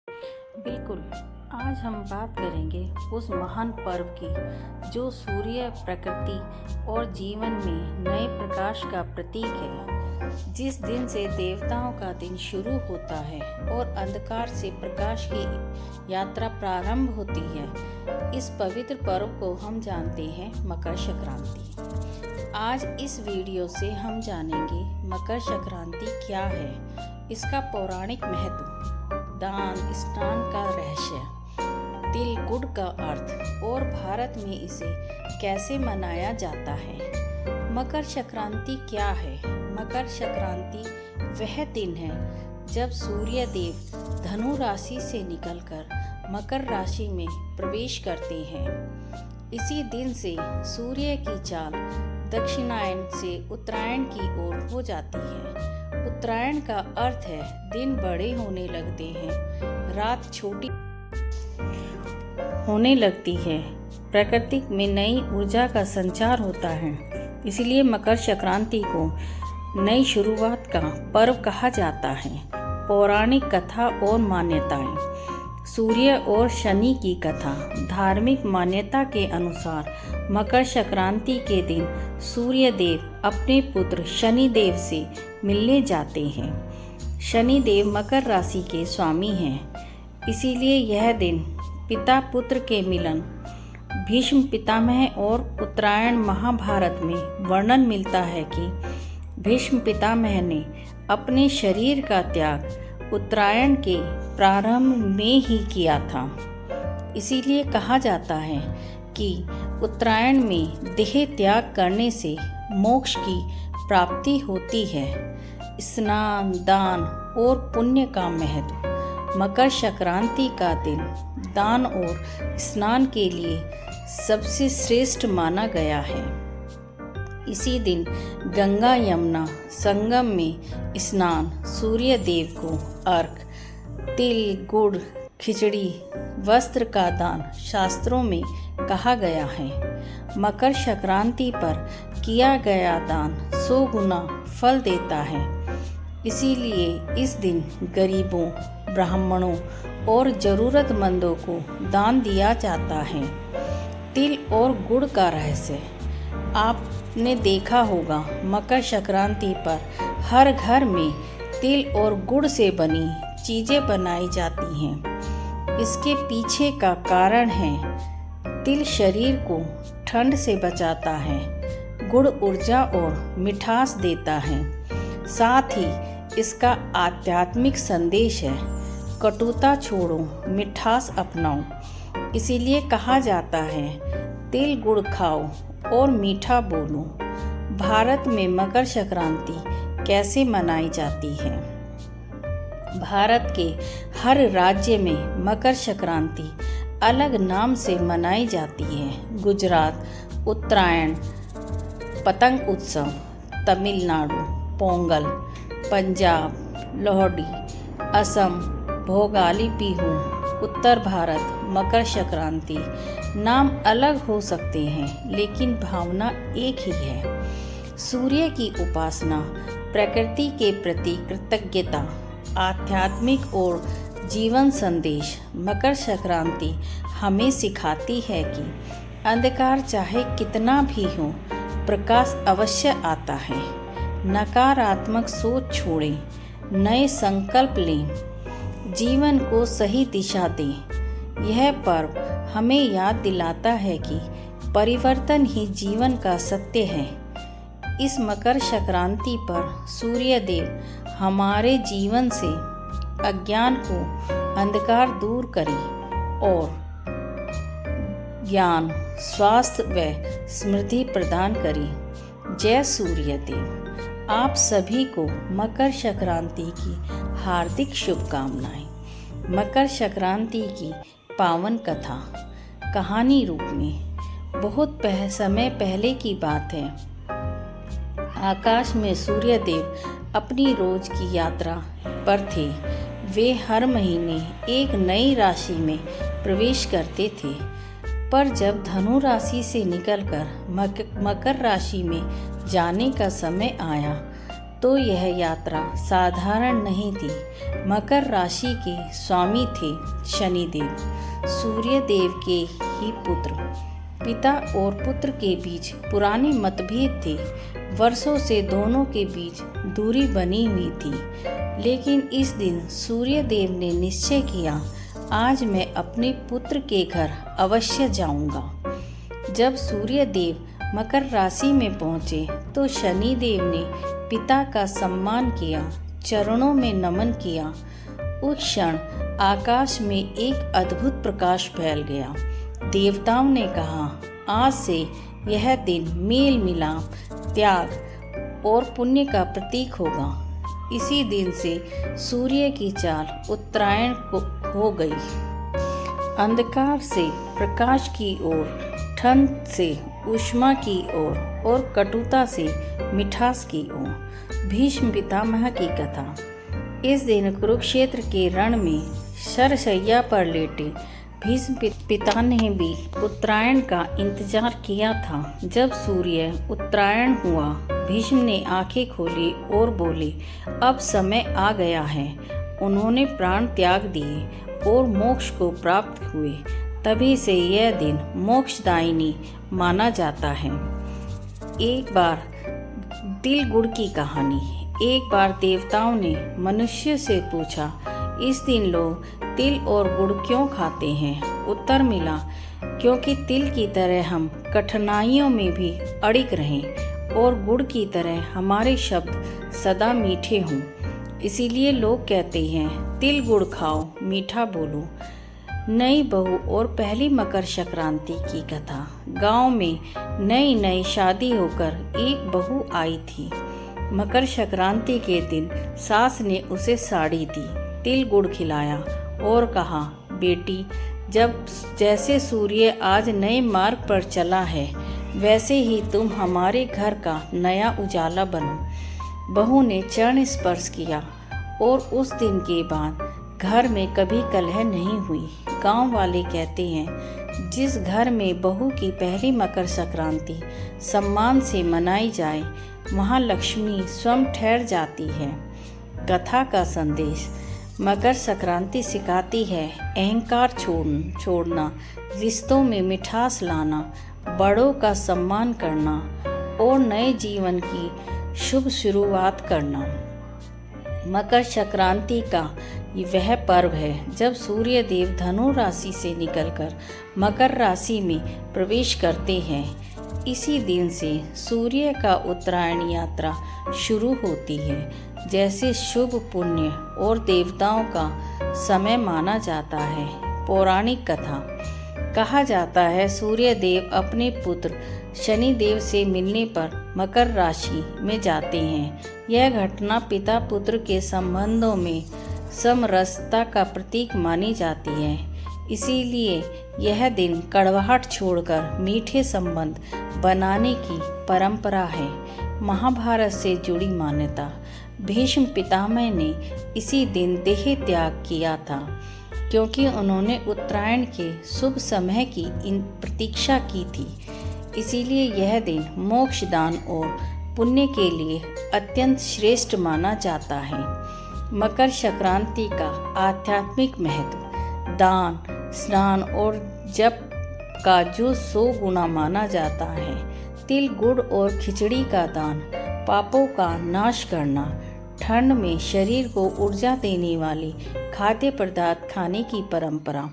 बिल्कुल। आज हम बात करेंगे उस महान पर्व की जो सूर्य, प्रकृति और जीवन में नए प्रकाश का प्रतीक है। जिस दिन से देवताओं का दिन शुरू होता है और अंधकार से प्रकाश की यात्रा प्रारंभ होती है। इस पवित्र पर्व को हम जानते हैं मकर संक्रांति। आज इस वीडियो से हम जानेंगे मकर संक्रांति क्या है, इसका पौराणिक महत्व, दान स्नान का रहस्य, तिल गुड़ का अर्थ और भारत में इसे कैसे मनाया जाता है। मकर संक्रांति क्या है? मकर संक्रांति वह दिन है जब सूर्य देव धनु राशि से निकलकर मकर राशि में प्रवेश करते हैं। इसी दिन से सूर्य की चाल दक्षिणायन से उत्तरायण की ओर हो जाती है। उत्तरायण का अर्थ है दिन बड़े होने लगते हैं, रात छोटी होने लगती है, प्रकृति में नई ऊर्जा का संचार होता है। इसलिए मकर संक्रांति को नई शुरुआत का पर्व कहा जाता है। पौराणिक कथा और मान्यताएं। सूर्य और शनि की कथा। धार्मिक मान्यता के अनुसार मकर संक्रांति के दिन सूर्य देव अपने पुत्र शनि देव से मिलने जाते हैं। शनि देव मकर राशि के स्वामी हैं, इसीलिए यह दिन पिता पुत्र के मिलन, भीष्म पितामह और उत्तरायण महाभारत में वर्णन मिलता है कि भीष्म पितामह ने अपने शरीर का त्याग उत्तरायण के प्रारंभ में ही किया था। इसीलिए कहा जाता है कि उत्तरायण में देह त्याग करने से मोक्ष की प्राप्ति होती है। स्नान, दान और पुण्य का महत्व। मकर संक्रांति का दिन दान और स्नान के लिए सबसे श्रेष्ठ माना गया है। इसी दिन गंगा यमुना संगम में स्नान, सूर्य देव को अर्घ, तिल गुड़ खिचड़ी वस्त्र का दान शास्त्रों में कहा गया है। मकर संक्रांति पर किया गया दान 100 गुना फल देता है। इसीलिए इस दिन गरीबों, ब्राह्मणों और ज़रूरतमंदों को दान दिया जाता है। तिल और गुड़ का रहस्य। आपने देखा होगा मकर संक्रांति पर हर घर में तिल और गुड़ से बनी चीज़ें बनाई जाती हैं। इसके पीछे का कारण है तिल शरीर को ठंड से बचाता है, गुड़ ऊर्जा और मिठास देता है। साथ ही इसका आध्यात्मिक संदेश है, कटुता छोड़ो, मिठास अपनाओ। इसीलिए कहा जाता है तिल गुड़ खाओ और मीठा बोलो। भारत में मकर संक्रांति कैसे मनाई जाती है? भारत के हर राज्य में मकर संक्रांति अलग नाम से मनाई जाती है। गुजरात उत्तरायण पतंग उत्सव, तमिलनाडु पोंगल, पंजाब लोहड़ी, असम भोगाली बिहू, उत्तर भारत मकर संक्रांति। नाम अलग हो सकते हैं लेकिन भावना एक ही है। सूर्य की उपासना, प्रकृति के प्रति कृतज्ञता, आध्यात्मिक और जीवन संदेश। मकर संक्रांति हमें सिखाती है कि अंधकार चाहे कितना भी हो, प्रकाश अवश्य आता है। नकारात्मक सोच छोड़ें, नए संकल्प लें, जीवन को सही दिशा दें। यह पर्व हमें याद दिलाता है कि परिवर्तन ही जीवन का सत्य है। इस मकर संक्रांति पर सूर्य देव हमारे जीवन से अज्ञान को अंधकार दूर करें और ज्ञान, स्वास्थ्य व समृद्धि प्रदान करें। जय सूर्य देव। आप सभी को मकर संक्रांति की हार्दिक शुभकामनाएं। मकर संक्रांति की पावन कथा कहानी रूप में। बहुत समय पहले की बात है। आकाश में सूर्य देव अपनी रोज की यात्रा पर थे। वे हर महीने एक नई राशि में प्रवेश करते थे, पर जब धनु राशि से निकलकर मकर राशि में जाने का समय आया तो यह यात्रा साधारण नहीं थी। मकर राशि के स्वामी थे शनिदेव, सूर्य देव के ही पुत्र। पिता और पुत्र के बीच पुराने मतभेद थे। वर्षों से दोनों के बीच दूरी बनी हुई थी, लेकिन इस दिन सूर्य देव ने निश्चय किया, आज मैं अपने पुत्र के घर अवश्य जाऊंगा। जब सूर्य देव मकर राशि में पहुंचे तो शनि देव ने पिता का सम्मान किया, चरणों में नमन किया। उस क्षण आकाश में एक अद्भुत प्रकाश फैल गया। देवताओं ने कहा, आज से यह दिन मेल मिलाप, त्याग और पुण्य का प्रतीक होगा। इसी दिन से सूर्य की चाल उत्तरायण को हो गई। अंधकार से प्रकाश की ओर, ठंड से ऊष्मा की ओर और कटुता से मिठास की ओर। भीष्म पितामह की कथा। इस दिन कुरुक्षेत्र के रण में शरशैया पर लेटे भीष्म पिता ने भी उत्तरायण का इंतजार किया था। जब सूर्य उत्तरायण हुआ, भीष्म ने आंखें खोली और बोले, अब समय आ गया है। उन्होंने प्राण त्याग दिए और मोक्ष को प्राप्त हुए। तभी से यह दिन मोक्षदायिनी माना जाता है। एक बार तिल गुड़ की कहानी। एक बार देवताओं ने मनुष्य से पूछा, इस दिन लोग तिल और गुड़ क्यों खाते हैं? उत्तर मिला, क्योंकि तिल की तरह हम कठिनाइयों में भी अड़िग रहें और गुड़ की तरह हमारे शब्द सदा मीठे हों। इसीलिए लोग कहते हैं, तिल गुड़ खाओ, मीठा बोलो। नई बहू और पहली मकर संक्रांति की कथा। गांव में नई नई शादी होकर एक बहू आई थी। मकर संक्रांति के दिन सास ने उसे साड़ी दी, तिल गुड़ खिलाया और कहा, बेटी, जब जैसे सूर्य आज नए मार्ग पर चला है, वैसे ही तुम हमारे घर का नया उजाला बनो। बहू ने चरण स्पर्श किया और उस दिन के बाद घर में कभी कलह नहीं हुई। गांव वाले कहते हैं, जिस घर में बहू की पहली मकर संक्रांति सम्मान से मनाई जाए, वहां लक्ष्मी स्वयं ठहर जाती है। कथा का संदेश। मकर संक्रांति सिखाती है अहंकार छोड़ना, रिश्तों में मिठास लाना, बड़ों का सम्मान करना और नए जीवन की शुभ शुरुआत करना। मकर संक्रांति का वह पर्व है जब सूर्य देव धनु राशि से निकलकर मकर राशि में प्रवेश करते हैं। इसी दिन से सूर्य का उत्तरायण यात्रा शुरू होती है। जैसे शुभ, पुण्य और देवताओं का समय माना जाता है। पौराणिक कथा। कहा जाता है, सूर्य देव अपने पुत्र शनि देव से मिलने पर मकर राशि में जाते हैं। यह घटना पिता पुत्र के संबंधों में समरसता का प्रतीक मानी जाती है। इसीलिए यह दिन कड़वाहट छोड़कर मीठे संबंध बनाने की परंपरा है। महाभारत से जुड़ी मान्यता। भीष्म पितामह ने इसी दिन देह त्याग किया था, क्योंकि उन्होंने उत्तरायण के शुभ समय की प्रतीक्षा की थी। इसीलिए यह दिन मोक्षदान और पुण्य के लिए अत्यंत श्रेष्ठ माना जाता है। मकर संक्रांति का आध्यात्मिक महत्व। दान, स्नान और जप का जो 100 गुना माना जाता है। तिल, गुड़ और खिचड़ी का दान, पापों का नाश करना। ठंड में शरीर को ऊर्जा देने वाली खाद्य पदार्थ खाने की परंपरा।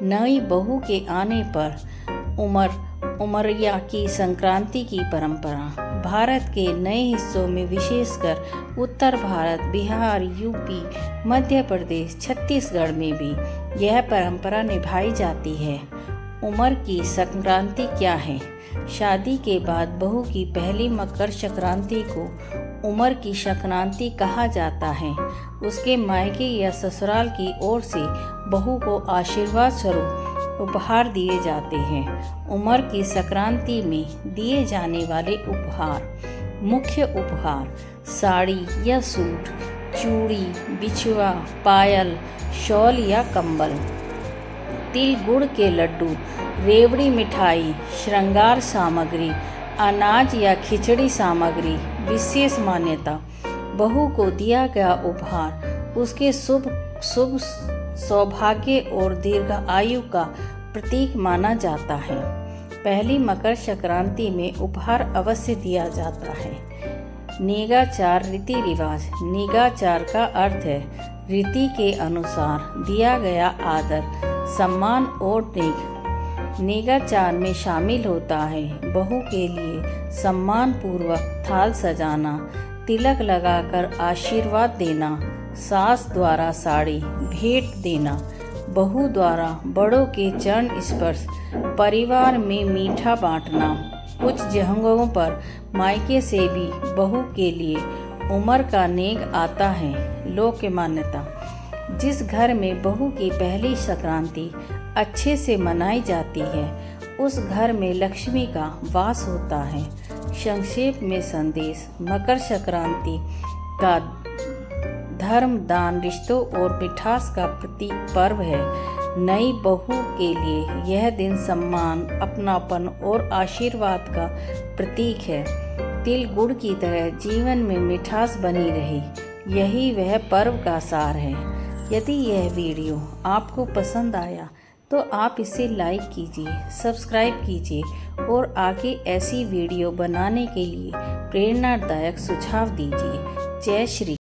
नई बहू के आने पर उमरिया की संक्रांति की परंपरा। भारत के नए हिस्सों में, विशेषकर उत्तर भारत, बिहार, यूपी, मध्य प्रदेश, छत्तीसगढ़ में भी यह परंपरा निभाई जाती है। उमर की संक्रांति क्या है? शादी के बाद बहू की पहली मकर संक्रांति को उमर की संक्रांति कहा जाता है। उसके मायके या ससुराल की ओर से बहू को आशीर्वाद स्वरूप उपहार दिए जाते हैं। उमर की संक्रांति में दिए जाने वाले उपहार। मुख्य उपहार: साड़ी या सूट, चूड़ी, बिछुआ, पायल, शॉल या कंबल। तिल गुड़ के लड्डू, रेवड़ी मिठाई, श्रृंगार सामग्री, अनाज या खिचड़ी सामग्री। विशेष मान्यता: बहू को दिया गया उपहार उसके शुभ सौभाग्य और दीर्घ आयु का प्रतीक माना जाता है। पहली मकर संक्रांति में उपहार अवश्य दिया जाता है। नेगाचार रीति रिवाज। नेगाचार का अर्थ है रीति के अनुसार दिया गया आदर, सम्मान और नेग। नेगाचार में शामिल होता है बहू के लिए सम्मान पूर्वक थाल सजाना, तिलक लगाकर आशीर्वाद देना, सास द्वारा साड़ी भेंट देना, बहू द्वारा बड़ों के चरण स्पर्श, परिवार में मीठा बांटना। कुछ जगहों पर मायके से भी बहू के लिए उम्र का नेग आता है। लोक मान्यता। जिस घर में बहू की पहली संक्रांति अच्छे से मनाई जाती है उस घर में लक्ष्मी का वास होता है। संक्षेप में संदेश। मकर संक्रांति का धर्म, दान, रिश्तों और मिठास का प्रतीक पर्व है। नई बहू के लिए यह दिन सम्मान, अपनापन और आशीर्वाद का प्रतीक है। तिल गुड़ की तरह जीवन में मिठास बनी रहे, यही वह पर्व का सार है। यदि यह वीडियो आपको पसंद आया तो आप इसे लाइक कीजिए, सब्सक्राइब कीजिए और आगे ऐसी वीडियो बनाने के लिए प्रेरणादायक सुझाव दीजिए। जय श्री